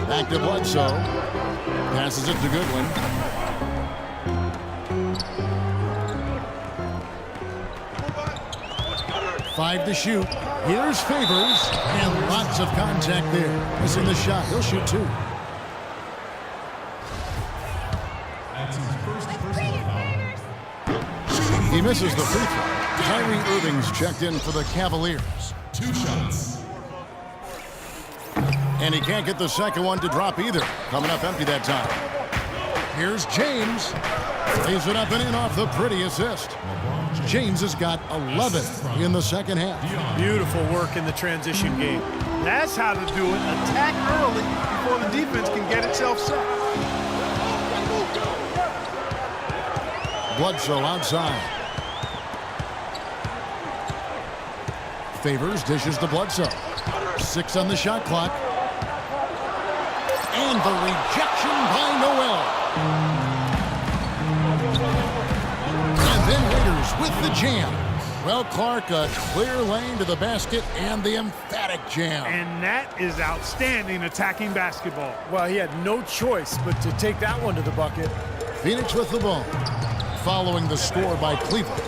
Back to Bledsoe. Passes it to Goodwin. Five to shoot. Here's Favors. And lots of contact there. Missing the shot. He'll shoot two. He misses the free throw. Kyrie Irving's checked in for the Cavaliers. 2 shots. And he can't get the second one to drop either. Coming up empty that time. Here's James. Lays it up and in off the pretty assist. James has got 11 in the second half. Beautiful work in the transition game. That's how to do it. Attack early before the defense can get itself set. Bledsoe outside. Favors dishes to Bledsoe. 6 on the shot clock. And the rejection by Noel. And then Waiters with the jam. Well, Clark, a clear lane to the basket and the emphatic jam. And that is outstanding attacking basketball. Well, he had no choice but to take that one to the bucket. Phoenix with the ball. Following the score by Cleveland.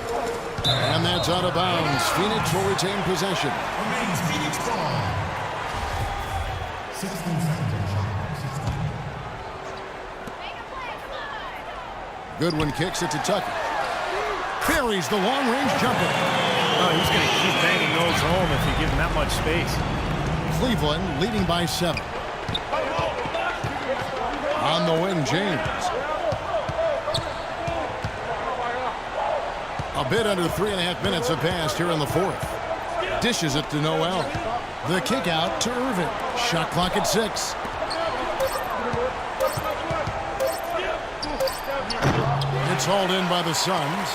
And that's out of bounds. Phoenix will retain possession. Remains Phoenix ball. 16 seconds. 16. Goodwin kicks it to Tucker. Buries the long-range jumper. Oh, he's going to keep banging those home if you give him that much space. Cleveland leading by 7. On the wing, James. A bit under 3.5 minutes have passed here in the fourth. Dishes it to Noel. The kick out to Irving. Shot clock at 6. It's hauled in by the Suns.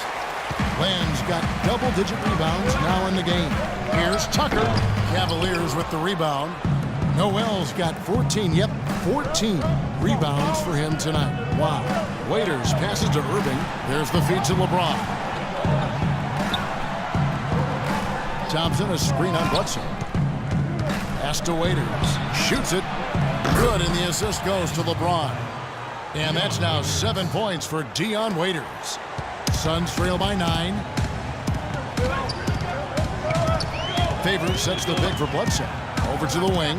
Land's got double-digit rebounds now in the game. Here's Tucker. Cavaliers with the rebound. Noel's got 14. Yep, 14 rebounds for him tonight. Wow. Waiters passes to Irving. There's the feed to LeBron. Thompson, a screen on Bledsoe. Pass to Waiters. Shoots it. Good, and the assist goes to LeBron. And that's now 7 points for Dion Waiters. Suns trail by 9. Favors sets the pick for Bledsoe. Over to the wing.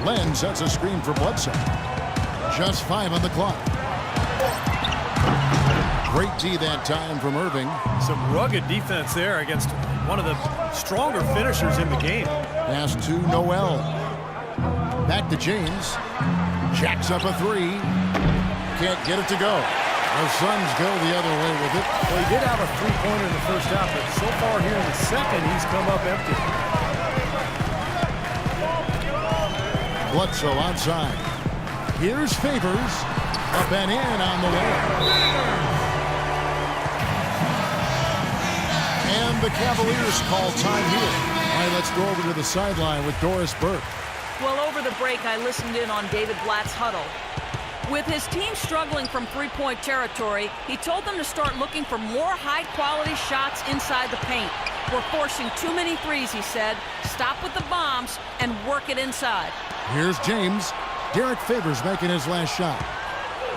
Len sets a screen for Bledsoe. Just 5 on the clock. Great D that time from Irving. Some rugged defense there against one of the stronger finishers in the game. Pass to Noel. Back to James. Jacks up a 3. Can't get it to go. The Suns go the other way with it. Well, he did have a 3-pointer in the first half, but so far here in the second, he's come up empty. Bledsoe outside. Here's Favors. Up and in on the way. And the Cavaliers call time here. All right, let's go over to the sideline with Doris Burke. Well, over the break, I listened in on David Blatt's huddle. With his team struggling from three-point territory, he told them to start looking for more high-quality shots inside the paint. We're forcing too many threes, he said. Stop with the bombs and work it inside. Here's James. Derek Favors making his last shot.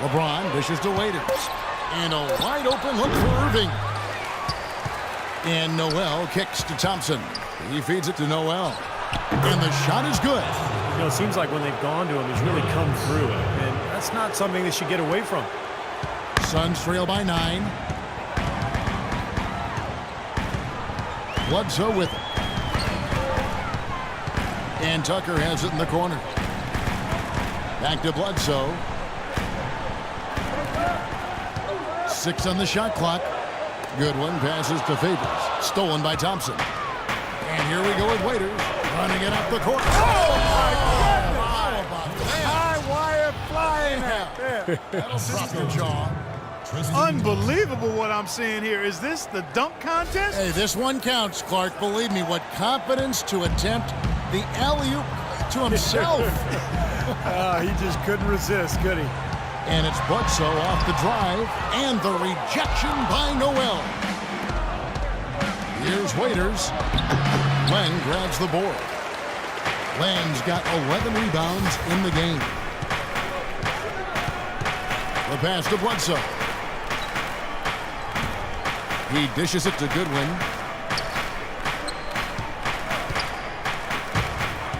LeBron dishes to Waiters. And a wide open look for Irving. And Noel kicks to Thompson. He feeds it to Noel. And the shot is good. You know, it seems like when they've gone to him, he's really come through. And that's not something they should get away from. Suns trail by 9. Bledsoe with it. And Tucker has it in the corner. Back to Bledsoe. 6 on the shot clock. Goodwin passes to Favors. Stolen by Thompson. And here we go with Waiters. Running it up the court. Oh, my God! How about that? High wire flying out there. That'll drop your jaw. Unbelievable what I'm seeing here. Is this the dunk contest? Hey, this one counts, Clark. Believe me, what confidence to attempt the alley-oop to himself. He just couldn't resist, could he? And it's Bledsoe off the drive, and the rejection by Noel. Here's Waiters. Len grabs the board. Len's got 11 rebounds in the game. The pass to Bledsoe. He dishes it to Goodwin.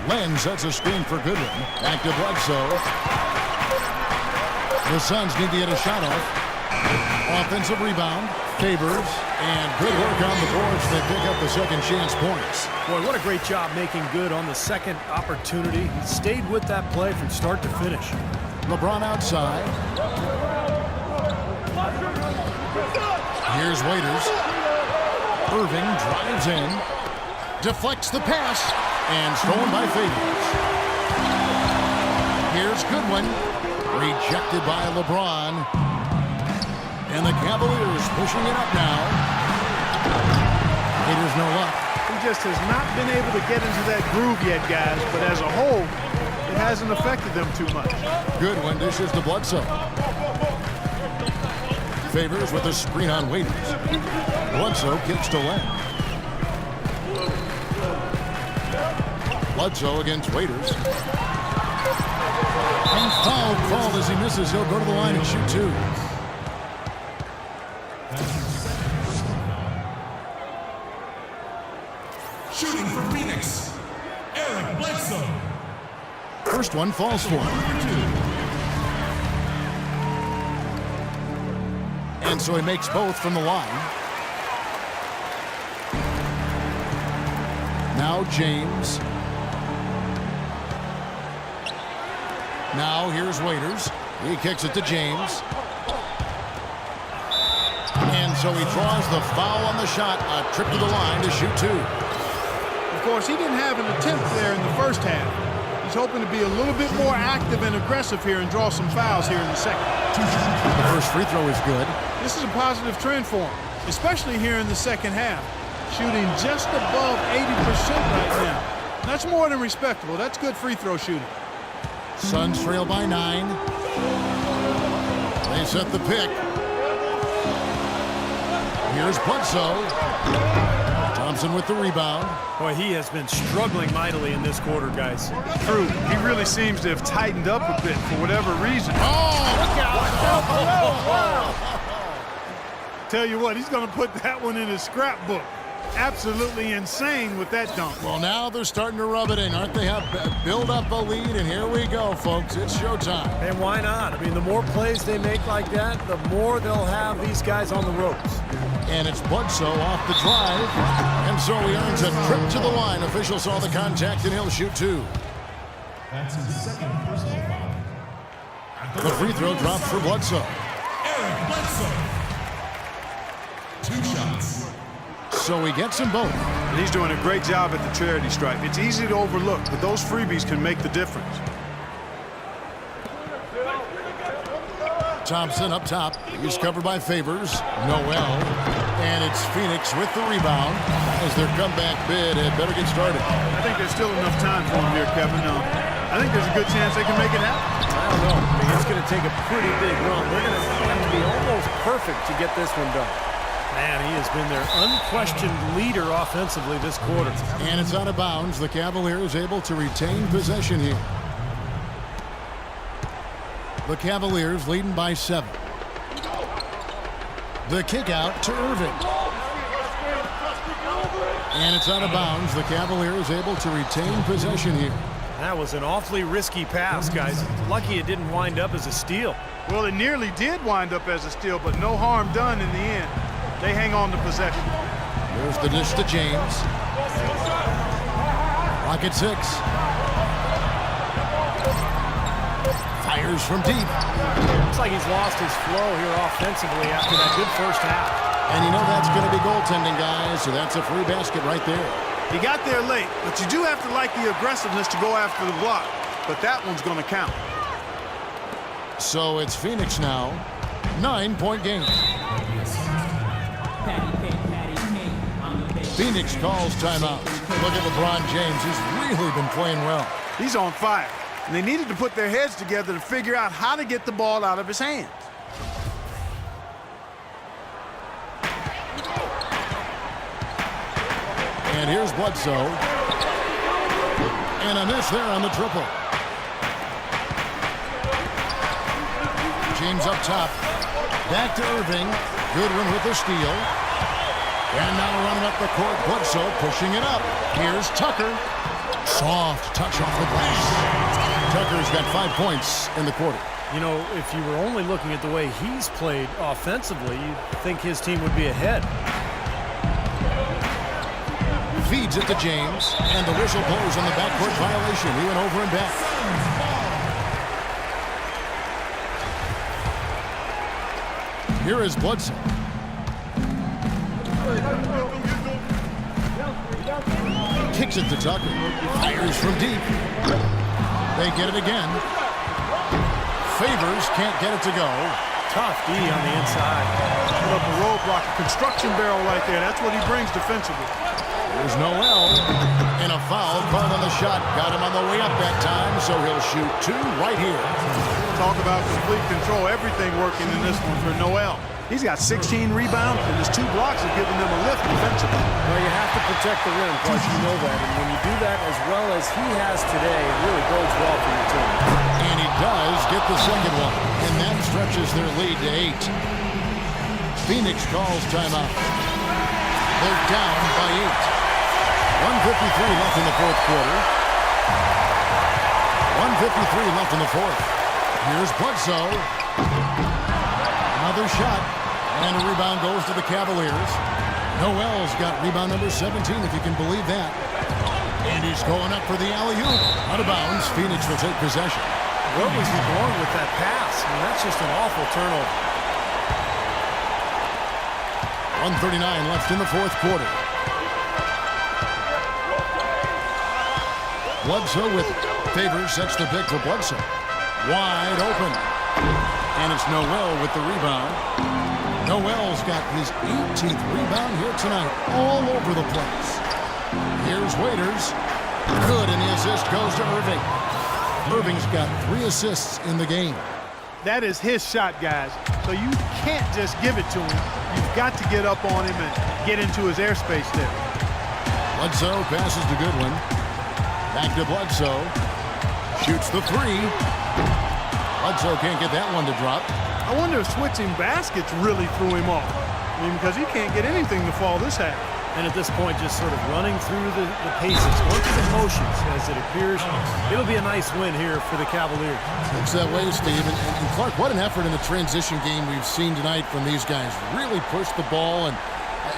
Len sets a screen for Goodwin. Back to Bledsoe. The Suns need to get a shot off. Offensive rebound. Favors. And good work on the boards. They pick up the second chance points. Boy, what a great job making good on the second opportunity. He stayed with that play from start to finish. LeBron outside. Here's Waiters. Irving drives in. Deflects the pass. And stolen by Favors. Here's Goodwin. Rejected by LeBron. And the Cavaliers pushing it up now. Waiters no luck. He just has not been able to get into that groove yet, guys. But as a whole, it hasn't affected them too much. Goodwin dishes to Bledsoe. Favors with a screen on Waiters. Bledsoe kicks to Len. Bledsoe against Waiters. And foul called as he misses. He'll go to the line and shoot two. Shooting for Phoenix, Eric Bledsoe. First one falls for him. And so he makes both from the line. Now James. Now here's Waiters. He kicks it to James. And so he draws the foul on the shot. A trip to the line to shoot two. Of course, he didn't have an attempt there in the first half. He's hoping to be a little bit more active and aggressive here and draw some fouls here in the second. The first free throw is good. This is a positive trend for him, especially here in the second half. Shooting just above 80% right now. That's more than respectable. That's good free throw shooting. Suns trail by 9. They set the pick. Here's Bledsoe. Thompson with the rebound. Boy, he has been struggling mightily in this quarter, guys. True. He really seems to have tightened up a bit for whatever reason. Oh, look out. Tell you what, he's going to put that one in his scrapbook. Absolutely insane with that dunk. Well, now they're starting to rub it in, aren't they? Have build up a lead, and here we go, folks. It's showtime. And why not? I mean, the more plays they make like that, the more they'll have these guys on the ropes. And it's Bledsoe off the drive. And so he earns a trip to the line. Official saw the contact, and he'll shoot two. That's his second personal foul. The free throw drops for Bledsoe. Eric Bledsoe. 2 shots. So he gets them both. And he's doing a great job at the charity stripe. It's easy to overlook, but those freebies can make the difference. Thompson up top. He's covered by Favors. Noel. And it's Phoenix with the rebound as their comeback bid had better get started. I think there's still enough time for him here, Kevin. I think there's a good chance they can make it happen. I don't know. I mean, it's going to take a pretty big run. They're going to have to be almost perfect to get this one done. Man, he has been their unquestioned leader offensively this quarter. And it's out of bounds. The Cavaliers able to retain possession here. The Cavaliers leading by 7. The kick out to Irving. And it's out of bounds. The Cavaliers able to retain possession here. That was an awfully risky pass, guys. Lucky it didn't wind up as a steal. Well, it nearly did wind up as a steal, but no harm done in the end. They hang on to possession. Here's the dish to James. Rocket 6. Fires from deep. Looks like he's lost his flow here offensively after that good first half. And you know that's going to be goaltending, guys, so that's a free basket right there. He got there late, but you do have to like the aggressiveness to go after the block. But that one's going to count. So it's Phoenix now. 9-point game. Phoenix calls timeout. Look at LeBron James. He's really been playing well. He's on fire. And they needed to put their heads together to figure out how to get the ball out of his hands. And here's Bledsoe. And a miss there on the triple. James up top. Back to Irving. Goodwin with the steal. And now running up the court, Bledsoe pushing it up. Here's Tucker. Soft touch off the glass. Tucker's got 5 points in the quarter. You know, if you were only looking at the way he's played offensively, you'd think his team would be ahead. Feeds it to James, and the whistle blows on the backcourt violation. He went over and back. Here is Bledsoe. Kicks it to Tucker. Fires from deep. They get it again. Favors can't get it to go. Tough D on the inside. Put up a roadblock, a construction barrel right there. That's what he brings defensively. There's Noel. And a foul called on the shot. Got him on the way up that time, so he'll shoot 2 right here. Talk about complete control. Everything working in this one for Noel. He's got 16 rebounds, and his 2 blocks are giving them a lift defensively. Well, you have to protect the rim, plus you know that. And when you do that as well as he has today, it really bodes well for your team. And he does get the second one. And that stretches their lead to 8. Phoenix calls timeout. They're down by 8. 1:53 left in the fourth quarter. 1:53 left in the fourth. Here's Bledsoe. Another shot. And a rebound goes to the Cavaliers. Noel's got rebound number 17, if you can believe that. And he's going up for the alley-oop. Out of bounds. Phoenix will take possession. Where was he going with that pass? I mean, that's just an awful turnover. 1:39 left in the fourth quarter. Bledsoe with Favors sets the pick for Bledsoe. Wide open. And it's Noel with the rebound. Noel's got his 18th rebound here tonight. All over the place. Here's Waiters. Good, and the assist goes to Irving. Irving's got 3 assists in the game. That is his shot, guys. So you can't just give it to him. You've got to get up on him and get into his airspace there. Bledsoe passes to Goodwin. Back to Bledsoe. Shoots the 3. Bledsoe can't get that one to drop. I wonder if switching baskets really threw him off. I mean, because he can't get anything to fall this half. And at this point, just sort of running through the paces, going through the motions as it appears. It'll be a nice win here for the Cavaliers. Looks that way, Steve. And Clark, what an effort in the transition game we've seen tonight from these guys. Really pushed the ball, and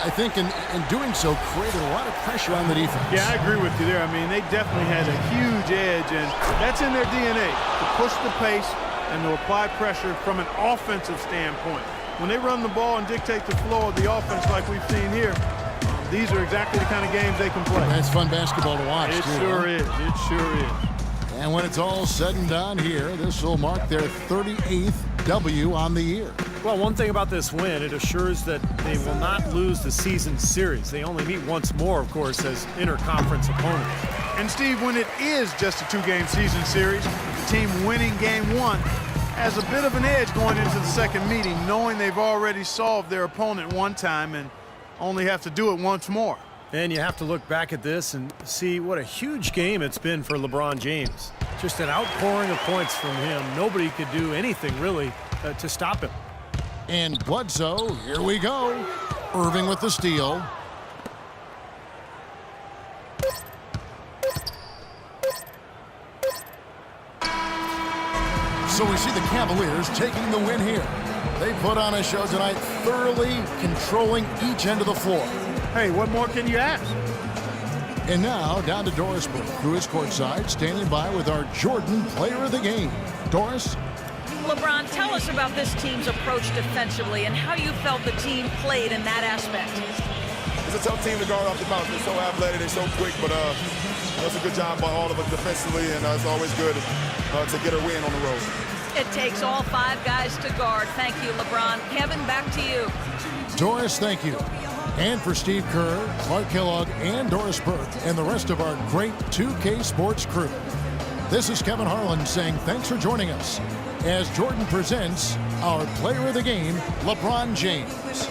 I think in doing so created a lot of pressure on the defense. Yeah, I agree with you there. I mean, they definitely had a huge edge, and that's in their DNA, to push the pace and to apply pressure from an offensive standpoint. When they run the ball and dictate the flow of the offense like we've seen here, these are exactly the kind of games they can play. That's fun basketball to watch, It too. sure is. It sure is. And when it's all said and done here, this will mark their 38th W on the year. Well, one thing about this win, it assures that they will not lose the season series. They only meet once more, of course, as interconference opponents. And, Steve, when it is just a 2-game season series, the team winning game 1 has a bit of an edge going into the second meeting, knowing they've already solved their opponent one time and only have to do it once more. And you have to look back at this and see what a huge game it's been for LeBron James. Just an outpouring of points from him. Nobody could do anything, really, to stop him. And Bledsoe, here we go. Irving with the steal. So we see the Cavaliers taking the win here. They put on a show tonight, thoroughly controlling each end of the floor. Hey, what more can you ask? And now, down to Doris Burke, who is courtside, standing by with our Jordan Player of the Game. Doris? LeBron, tell us about this team's approach defensively and how you felt the team played in that aspect. It's a tough team to guard off the bounce. They're so athletic, they're so quick, but that's a good job by all of us defensively, and it's always good to get a win on the road. It takes all 5 guys to guard. Thank you, LeBron. Kevin, back to you. Doris, thank you. And for Steve Kerr, Clark Kellogg, and Doris Burke, and the rest of our great 2K Sports crew. This is Kevin Harlan saying thanks for joining us as Jordan presents our Player of the Game, LeBron James.